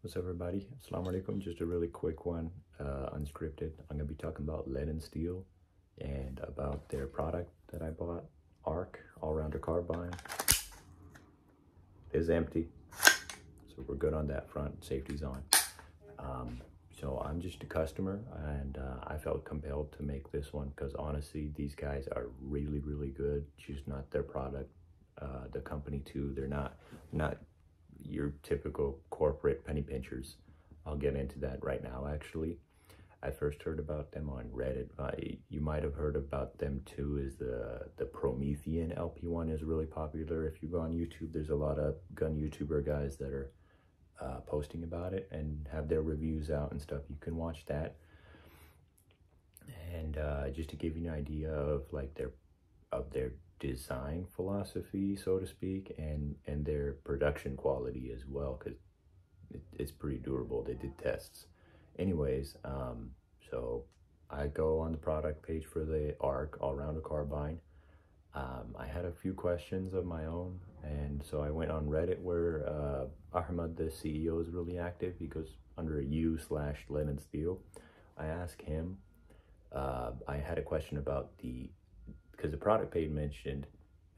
What's up, everybody? Assalamu alaikum. Just a really quick one, unscripted. I'm going to be talking about Lead and Steel and about their product that I bought, ARC, all-rounder carbine. It's empty, so we're good on that front. Safety's on. So I'm just a customer, and I felt compelled to make this one because honestly, these guys are really, really good. Just not their product. The company too. They're not your typical corporate penny pinchers. I'll get into that right now. Actually, I first heard about them on Reddit. You might have heard about them too. Is the Promethean LP1 is really popular. If you go on YouTube, there's a lot of gun YouTuber guys that are posting about it and have their reviews out and stuff. You can watch that. And just to give you an idea of like their design philosophy, so to speak, and their production quality as well, because it's pretty durable. They did tests. Anyways, so I go on the product page for the ARC, all-rounder carbine. I had a few questions of my own, and so I went on Reddit where Ahmad, the CEO, is really active. He goes under u/Lead and Steel. I asked him, I had a question about because the product page mentioned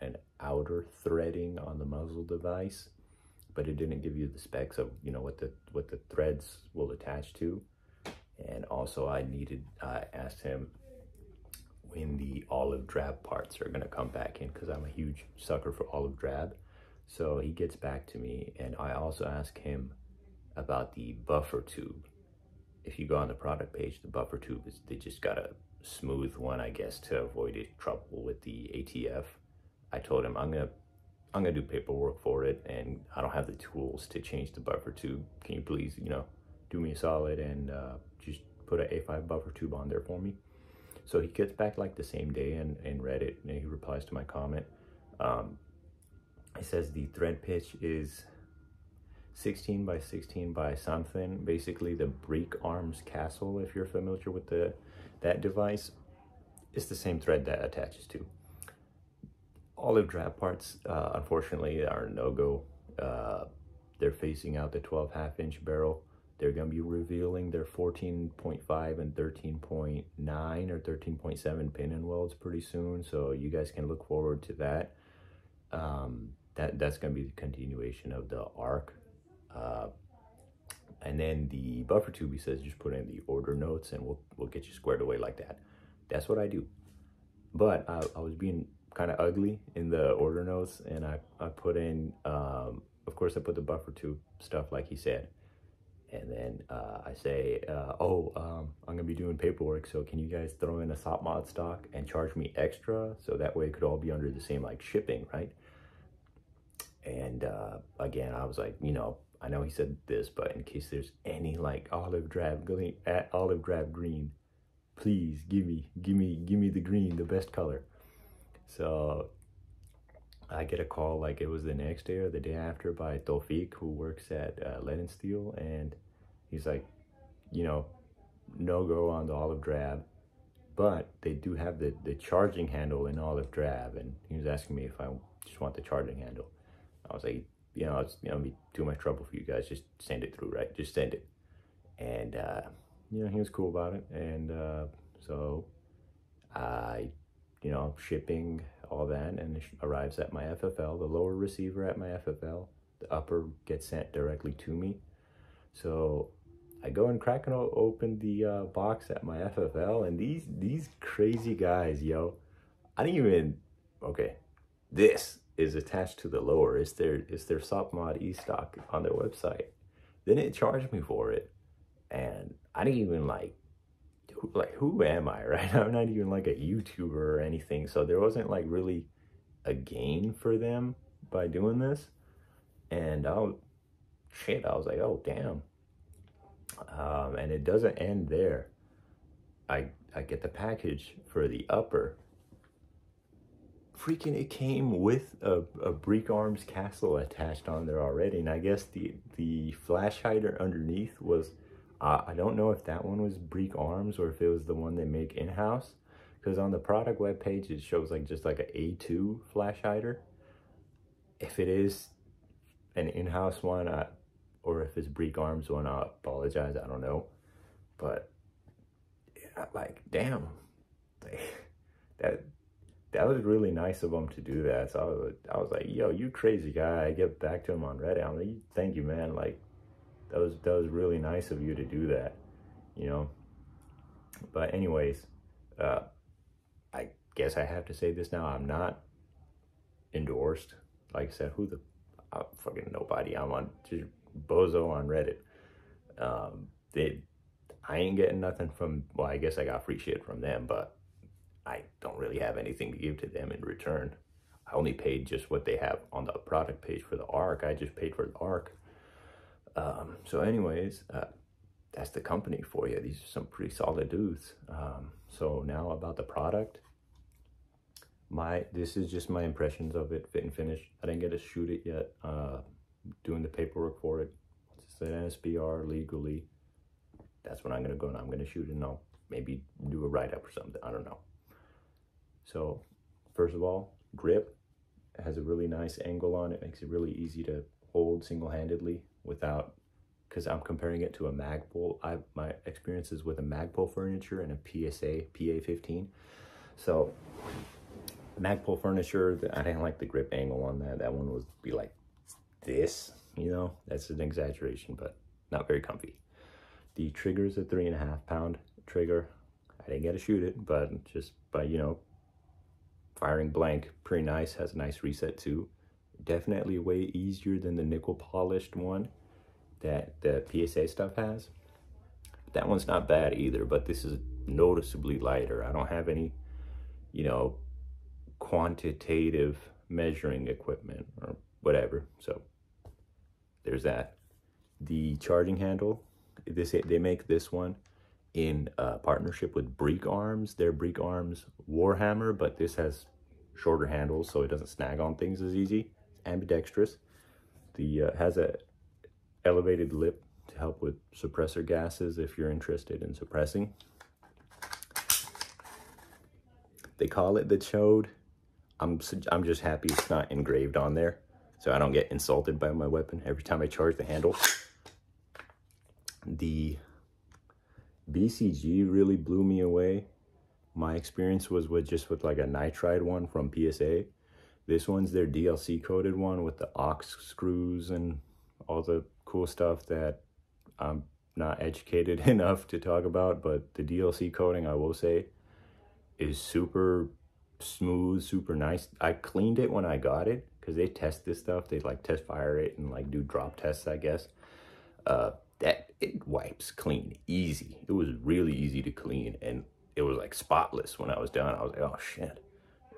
an outer threading on the muzzle device, but it didn't give you the specs of, you know, what the threads will attach to. And also I asked him when the olive drab parts are going to come back in, because I'm a huge sucker for olive drab. So he gets back to me, and I also asked him about the buffer tube. If you go on the product page, the buffer tube they just got a smooth one, I guess, to avoid any trouble with the ATF. I told him I'm gonna do paperwork for it, and I don't have the tools to change the buffer tube. Can you please, you know, do me a solid and just put an A5 buffer tube on there for me? So he gets back like the same day and Reddit, and he replies to my comment. He says the thread pitch is 16 by 16 by something, basically the break arms castle. If you're familiar with that device, it's the same thread that attaches to. Olive drab parts, unfortunately, are a no-go. They're phasing out the 12 half-inch barrel. They're going to be revealing their 14.5 and 13.9 or 13.7 pin and welds pretty soon, so you guys can look forward to that. That's going to be the continuation of the ARC. And then the buffer tube, he says, just put in the order notes and we'll get you squared away like that. That's what I do. But I was being kind of ugly in the order notes, and I put in, of course, I put the buffer tube stuff like he said. And then I say, I'm going to be doing paperwork, so can you guys throw in a SOP mod stock and charge me extra? So that way it could all be under the same, like, shipping, right? And again, I was like, you know, I know he said this, but in case there's any like olive drab green, please give me the green, the best color. So I get a call, like it was the next day or the day after, by Tawfiq, who works at Lead and Steel, and he's like, you know, no go on the olive drab, but they do have the charging handle in olive drab, and he was asking me if I just want the charging handle. I was like, you know, it's gonna be too much trouble for you guys. Just send it through, right? Just send it. And you know, he was cool about it. And so I, you know, shipping all that, and it arrives at my FFL, the lower receiver at my FFL. The upper gets sent directly to me. So I go and crack open the box at my FFL, and these crazy guys, yo, I didn't even, okay, this is attached to the lower. It's their SOP mod e-stock on their website. Then it charged me for it, and I didn't even like who am I, right? I'm not even like a YouTuber or anything, so there wasn't like really a gain for them by doing this. And I was like, oh damn. And it doesn't end there. I get the package for the upper. Freaking, it came with a break arms castle attached on there already, and I guess the flash hider underneath was, I don't know if that one was break arms or if it was the one they make in-house, because on the product webpage it shows like just like an A2 flash hider. If it is an in-house one, or if it's Break Arms one, I apologize, I don't know. But yeah, like, damn, like, that was really nice of them to do that. So I was like, yo, you crazy guy. I get back to him on Reddit. I'm like, thank you, man. Like, that was really nice of you to do that, you know. But anyways, I guess I have to say this now. I'm not endorsed. Like I said, fucking nobody. I'm on just Bozo on Reddit. I ain't getting nothing from, well, I guess I got free shit from them, but I don't really have anything to give to them in return. I only paid just what they have on the product page for the ARC. I just paid for the ARC. So anyways, that's the company for you. These are some pretty solid dudes. So now about the product. This is just my impressions of it, fit and finish. I didn't get to shoot it yet. Doing the paperwork for it. It's an NSBR legally. That's when I'm gonna go and I'm gonna shoot it, and I'll maybe do a write-up or something. I don't know. So first of all, grip. It has a really nice angle on it. Makes it really easy to hold single-handedly without, because I'm comparing it to a Magpul. My experience is with a Magpul furniture and a PSA PA15. So Magpul furniture, I didn't like the grip angle on that. That one would be like this, you know. That's an exaggeration, but not very comfy. The trigger is a 3.5 pound trigger. I didn't get to shoot it, but just by, you know, firing blank, pretty nice. Has a nice reset too. Definitely way easier than the nickel polished one that the PSA stuff has. That one's not bad either, but this is noticeably lighter. I don't have any, you know, quantitative measuring equipment or whatever, so there's that. The charging handle, they make this one in partnership with Break Arms. They're Break Arms Warhammer, but this has shorter handles, so it doesn't snag on things as easy. Ambidextrous. The has a elevated lip to help with suppressor gases if you're interested in suppressing. They call it the Chode. I'm just happy it's not engraved on there, so I don't get insulted by my weapon every time I charge the handle. The BCG really blew me away. My experience was with like a nitride one from PSA. This one's their DLC coated one with the aux screws and all the cool stuff that I'm not educated enough to talk about, but the DLC coating, I will say, is super smooth, super nice. I cleaned it when I got it because they test this stuff. They like test fire it and like do drop tests, I guess. That it wipes clean, easy. It was really easy to clean, and it was like spotless when I was done. I was like, oh shit.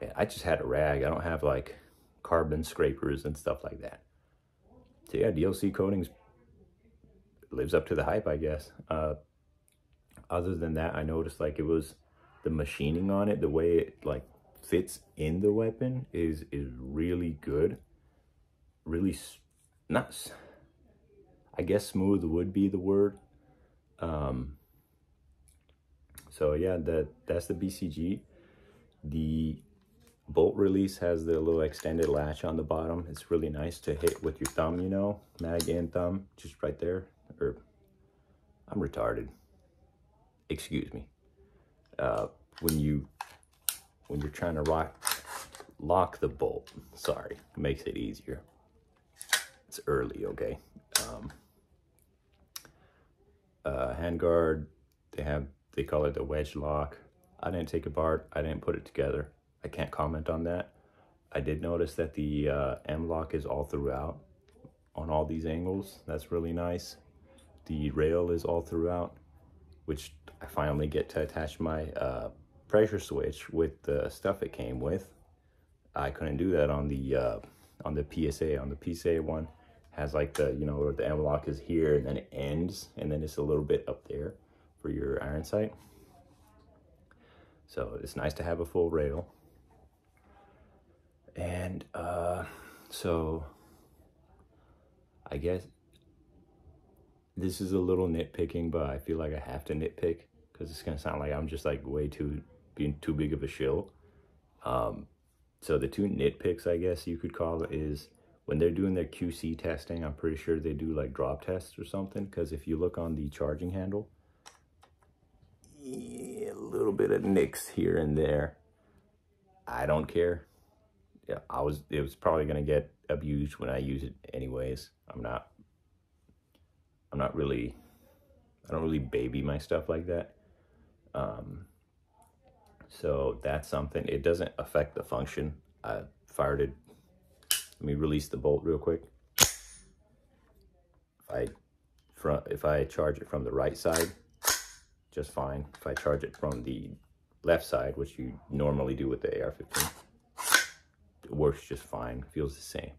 Yeah, I just had a rag. I don't have like carbon scrapers and stuff like that. So yeah, DLC coatings lives up to the hype, I guess. Other than that, I noticed like it was the machining on it, the way it like fits in the weapon is really good. Really not, I guess smooth would be the word. So yeah, that's the BCG. The bolt release has the little extended latch on the bottom. It's really nice to hit with your thumb, you know, mag and thumb, just right there. Or I'm retarded. Excuse me. When you're trying to lock the bolt, sorry, it makes it easier. It's early, okay. Handguard, they call it the wedge lock. I didn't take it apart. I didn't put it together. I can't comment on that. I did notice that the M lock is all throughout on all these angles. That's really nice. The rail is all throughout, which I finally get to attach my pressure switch with the stuff it came with. I couldn't do that on the PSA. On the PSA one has like the, you know, where the M lock is here and then it ends, and then it's a little bit up there for your iron sight. So it's nice to have a full rail. And so I guess this is a little nitpicking, but I feel like I have to nitpick because it's gonna sound like I'm just like being too big of a shill. So the two nitpicks, I guess you could call it, is when they're doing their QC testing, I'm pretty sure they do like drop tests or something, because if you look on the charging handle, yeah, a little bit of nicks here and there. I don't care. Yeah, it was probably gonna get abused when I use it anyways. I don't really baby my stuff like that. So that's something. It doesn't affect the function. I fired it. Let me release the bolt real quick. If I charge it from the right side, just fine. If I charge it from the left side, which you normally do with the AR-15, it works just fine. Feels the same.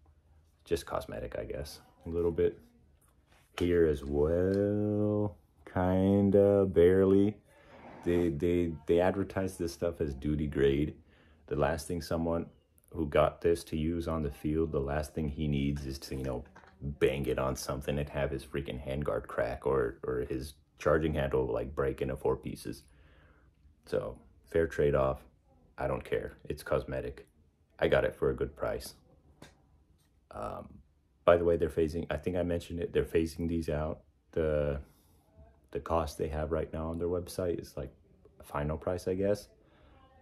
Just cosmetic, I guess. A little bit here as well, kinda, barely. They advertise this stuff as duty grade. The last thing someone who got this to use on the field, the last thing he needs is to, you know, bang it on something and have his freaking handguard crack, or his charging handle like break into 4 pieces. So fair trade-off. I don't care. It's cosmetic. I got it for a good price. By the way, they're phasing, I think I mentioned it, they're phasing these out. The cost they have right now on their website is like a final price, I guess.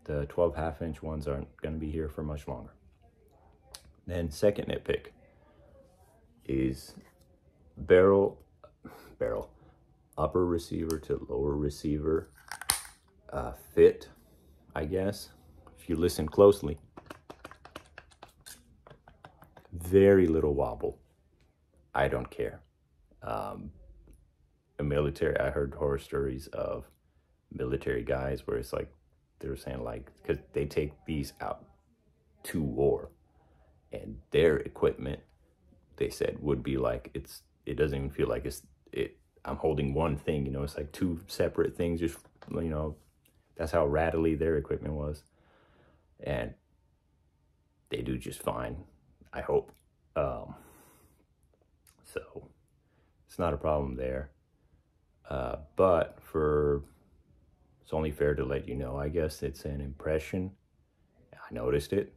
The 12 half-inch ones aren't going to be here for much longer. Then second nitpick is barrel upper receiver to lower receiver fit, I guess. If you listen closely, very little wobble. I don't care. Military, I heard horror stories of military guys where it's like, they were saying like, because they take these out to war, and their equipment, they said, would be like, it doesn't even feel like I'm holding one thing, you know, it's like 2 separate things, just, you know, that's how rattly their equipment was. And they do just fine, I hope. So it's not a problem there. But it's only fair to let you know, I guess it's an impression. I noticed it.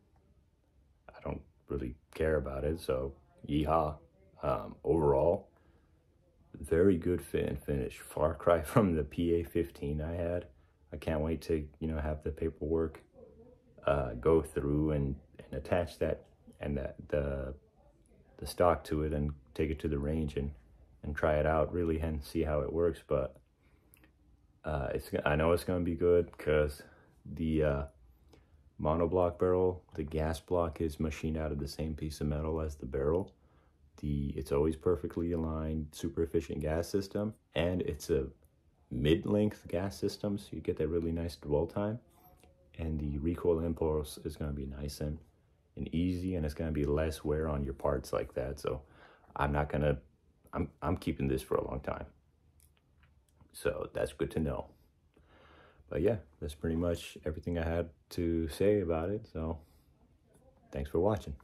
I don't really care about it, so yeehaw. Overall, very good fit and finish. Far cry from the PA-15 I had. I can't wait to, you know, have the paperwork go through and attach that and the stock to it and take it to the range and try it out really and see how it works. But I know it's going to be good, because the monoblock barrel, the gas block is machined out of the same piece of metal as the barrel. It's always perfectly aligned, super efficient gas system, and it's a mid-length gas system, so you get that really nice dwell time. And the recoil impulse is going to be nice and easy, and it's going to be less wear on your parts like that. So I'm keeping this for a long time. So that's good to know. But yeah, that's pretty much everything I had to say about it. So thanks for watching.